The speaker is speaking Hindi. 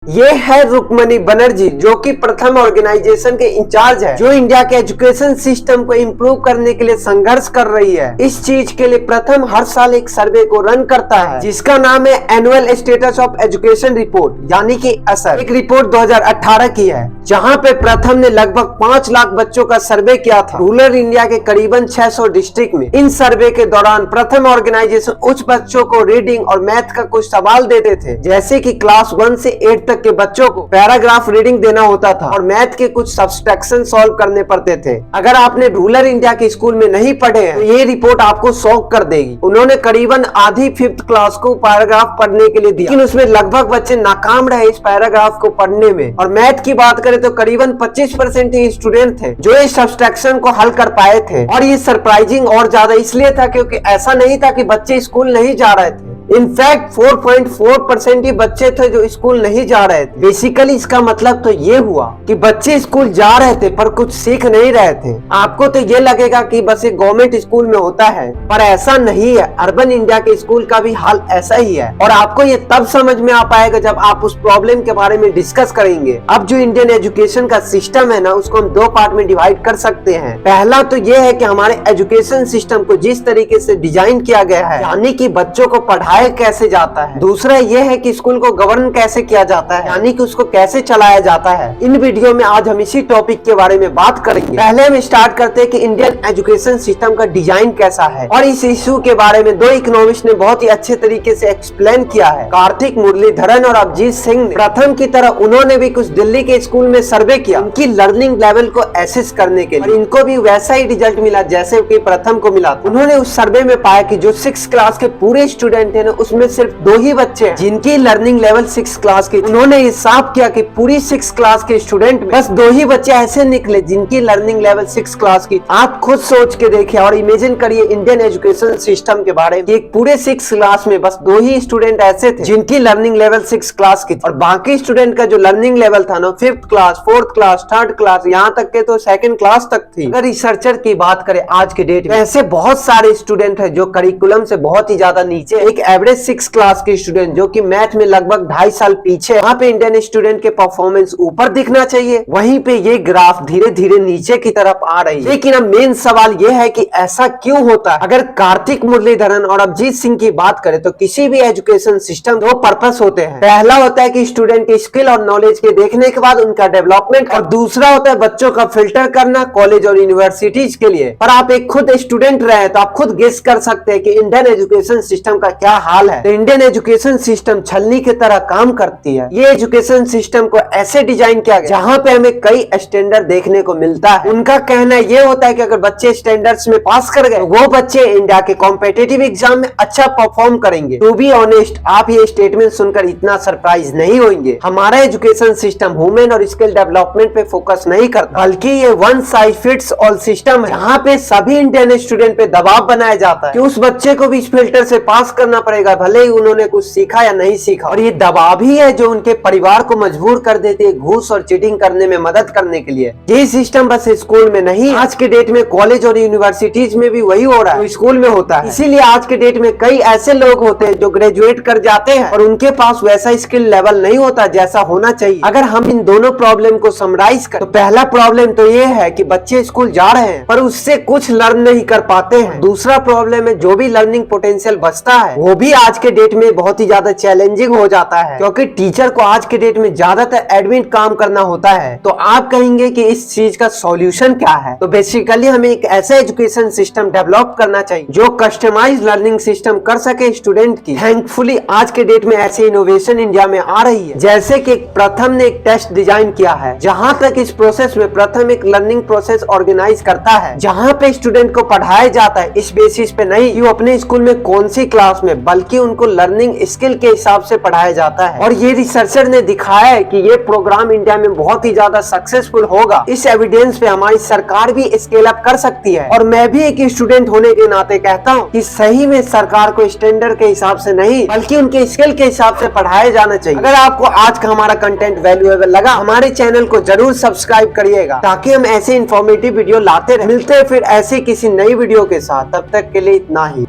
ये है रुक्मणी बनर्जी, जो कि प्रथम ऑर्गेनाइजेशन के इंचार्ज है, जो इंडिया के एजुकेशन सिस्टम को इम्प्रूव करने के लिए संघर्ष कर रही है। इस चीज के लिए प्रथम हर साल एक सर्वे को रन करता है, जिसका नाम है annual status of education report, यानी कि असर। एक रिपोर्ट 2018 की है, जहाँ पे प्रथम ने लगभग 5 लाख बच्चों का सर्वे किया था रूरल इंडिया के करीबन 600 डिस्ट्रिक्ट में। इन सर्वे के दौरान प्रथम ऑर्गेनाइजेशन उच्च बच्चों को रीडिंग और मैथ का कुछ सवाल देते थे, जैसे कि क्लास 1 से 8 तक के बच्चों को पैराग्राफ रीडिंग देना होता था और मैथ के कुछ सब्सट्रैक्शन सॉल्व करने पड़ते थे। अगर आपने रूरल इंडिया के स्कूल में नहीं पढ़े हैं तो ये रिपोर्ट आपको शॉक कर देगी। उन्होंने करीबन आधी 5th क्लास को पैराग्राफ पढ़ने के लिए दिया, लेकिन उसमें लगभग बच्चे नाकाम रहे इस पैराग्राफ को पढ़ने में। और मैथ की बात करें तो करीबन 25% ही स्टूडेंट थे जो इस सब्सट्रैक्शन को हल कर पाए थे। और ये सरप्राइजिंग और ज्यादा इसलिए था क्योंकि ऐसा नहीं था कि बच्चे स्कूल नहीं जा रहे थे। इनफैक्ट 4.4% ही बच्चे थे जो स्कूल नहीं जा रहे थे। बेसिकली इसका मतलब तो ये हुआ कि बच्चे स्कूल जा रहे थे पर कुछ सीख नहीं रहे थे। आपको तो ये लगेगा कि बस एक गवर्नमेंट स्कूल में होता है, पर ऐसा नहीं है। अर्बन इंडिया के स्कूल का भी हाल ऐसा ही है, और आपको ये तब समझ में आ पाएगा जब आप उस प्रॉब्लम के बारे में डिस्कस करेंगे। अब जो इंडियन एजुकेशन का सिस्टम है ना, उसको हम 2 पार्ट में डिवाइड कर सकते हैं। पहला तो ये है कि हमारे एजुकेशन सिस्टम को जिस तरीके से डिजाइन किया गया है, यानी कि बच्चों को पढ़ाया कैसे जाता है। दूसरा ये है कि स्कूल को गवर्न कैसे किया जाता है, यानी कि उसको कैसे चलाया जाता है। इन वीडियो में आज हम इसी टॉपिक के बारे में बात करेंगे। पहले हम स्टार्ट करते हैं कि इंडियन एजुकेशन सिस्टम का डिजाइन कैसा है, और इस इशू के बारे में 2 इकोनॉमिस्ट ने बहुत ही अच्छे तरीके से एक्सप्लेन किया है, कार्तिक मुरलीधरन और अभिजीत सिंह ने। प्रथम की तरह उन्होंने भी कुछ दिल्ली के स्कूल में सर्वे किया उनकी लर्निंग लेवल को एसेस करने के लिए, और इनको भी वैसा ही रिजल्ट मिला जैसे कि प्रथम को मिला। उन्होंने उस सर्वे में पाया कि जो 6th क्लास के पूरे स्टूडेंट है, उसमें सिर्फ 2 ही बच्चे हैं जिनकी लर्निंग लेवल 6th क्लास की। उन्होंने हिसाब किया कि पूरी 6th क्लास के स्टूडेंट में बस 2 ही बच्चे ऐसे निकले जिनकी लर्निंग लेवल 6th क्लास की। आप खुद सोच के देखिए और इमेजिन करिए इंडियन एजुकेशन सिस्टम के बारे में। एक पूरे 6th क्लास में बस 2 ही स्टूडेंट ऐसे थे जिनकी लर्निंग लेवल 6th क्लास की, और बाकी स्टूडेंट का जो लर्निंग लेवल था ना, 5th class, 4th class, 3rd class, यहाँ तक के तो 2nd क्लास तक थी। अगर रिसर्चर की बात करें आज के डेट में, ऐसे बहुत सारे स्टूडेंट है जो करिकुलम से बहुत ही ज्यादा नीचे, एक एवरेज 6th क्लास के स्टूडेंट जो कि मैथ में लगभग 2.5 साल पीछे। वहाँ पे इंडियन स्टूडेंट के परफॉर्मेंस ऊपर दिखना चाहिए, वहीं पे ये ग्राफ धीरे धीरे नीचे की तरफ आ रही है। लेकिन अब मेन सवाल ये है कि ऐसा क्यों होता है। अगर कार्तिक मुरलीधरन और अभिजीत सिंह की बात करें तो किसी भी एजुकेशन सिस्टम 2 पर्पस होते हैं। पहला होता है कि स्टूडेंट के स्किल और नॉलेज के देखने के बाद उनका डेवलपमेंट, और दूसरा होता है बच्चों का फिल्टर करना कॉलेज और यूनिवर्सिटीज के लिए। पर आप एक खुद स्टूडेंट रहे तो आप खुद गेस कर सकते हैं कि इंडियन एजुकेशन सिस्टम का क्या हाल है। तो इंडियन एजुकेशन सिस्टम छलनी की तरह काम करती है। ये एजुकेशन सिस्टम को ऐसे डिजाइन किया गया जहाँ पे हमें कई स्टैंडर्ड देखने को मिलता है। उनका कहना ये होता है कि अगर बच्चे स्टैंडर्ड्स में पास कर गए तो वो बच्चे इंडिया के कॉम्पिटिटिव एग्जाम में अच्छा परफॉर्म करेंगे। टू बी ऑनेस्ट, आप ये स्टेटमेंट सुनकर इतना सरप्राइज नहीं होंगे। हमारा एजुकेशन सिस्टम ह्यूमन और स्किल डेवलपमेंट पे फोकस नहीं करता, बल्कि ये one size fits all system है, जहाँ पे सभी इंडियन स्टूडेंट पे दबाव बनाया जाता है कि उस बच्चे को भी इस फिल्टर से पास करना पड़ेगा, भले ही उन्होंने कुछ सीखा या नहीं सीखा। और ये दबाव ही है जो उनके परिवार को मजबूर कर देती है घूस और चीटिंग करने में मदद करने के लिए। ये सिस्टम बस स्कूल में नहीं, आज के डेट में कॉलेज और यूनिवर्सिटीज में भी वही हो रहा है, स्कूल में होता है। इसीलिए आज के डेट में कई ऐसे लोग होते हैं जो ग्रेजुएट कर जाते हैं और उनके पास वैसा स्किल लेवल नहीं होता जैसा होना चाहिए। अगर हम इन दोनों प्रॉब्लम को समराइज करें तो पहला प्रॉब्लम तो ये है कि बच्चे स्कूल जा रहे हैं पर उससे कुछ लर्न नहीं कर पाते हैं। दूसरा प्रॉब्लम है जो भी लर्निंग पोटेंशियल बचता है वो भी आज के डेट में बहुत ही ज्यादा चैलेंजिंग हो जाता है, क्योंकि टीचर को आज के डेट में ज्यादातर एडमिन काम करना होता है। तो आप कहेंगे कि इस चीज का सॉल्यूशन क्या है। तो बेसिकली हमें एक ऐसा एजुकेशन सिस्टम डेवलप करना चाहिए जो कस्टमाइज लर्निंग सिस्टम कर सके स्टूडेंट की। थैंकफुली आज के डेट में ऐसे इनोवेशन इंडिया में आ रही है, जैसे कि प्रथम ने एक टेस्ट डिजाइन किया है, जहाँ तक इस प्रोसेस में प्रथम एक लर्निंग प्रोसेस ऑर्गेनाइज करता है, जहाँ पे स्टूडेंट को पढ़ाया जाता है इस बेसिस पे नहीं कि वो अपने स्कूल में कौन सी क्लास में, बल्कि उनको लर्निंग स्किल के हिसाब से पढ़ाया जाता है। और ये रिसर्चर ने दिखाया है कि ये प्रोग्राम इंडिया में बहुत ही ज्यादा सक्सेसफुल होगा। इस एविडेंस पे हमारी सरकार भी स्केल अप कर सकती है। और मैं भी एक स्टूडेंट होने के नाते कहता हूँ कि सही में सरकार को स्टैंडर्ड के हिसाब से नहीं बल्कि उनके स्किल के हिसाब से पढ़ाया जाना चाहिए। अगर आपको आज का हमारा कंटेंट वैल्यूएबल लगा, हमारे चैनल को जरूर सब्सक्राइब करिएगा ताकि हम ऐसे इन्फॉर्मेटिव वीडियो लाते रहे। मिलते हैं फिर ऐसे किसी नई वीडियो के साथ, तब तक के लिए इतना ही।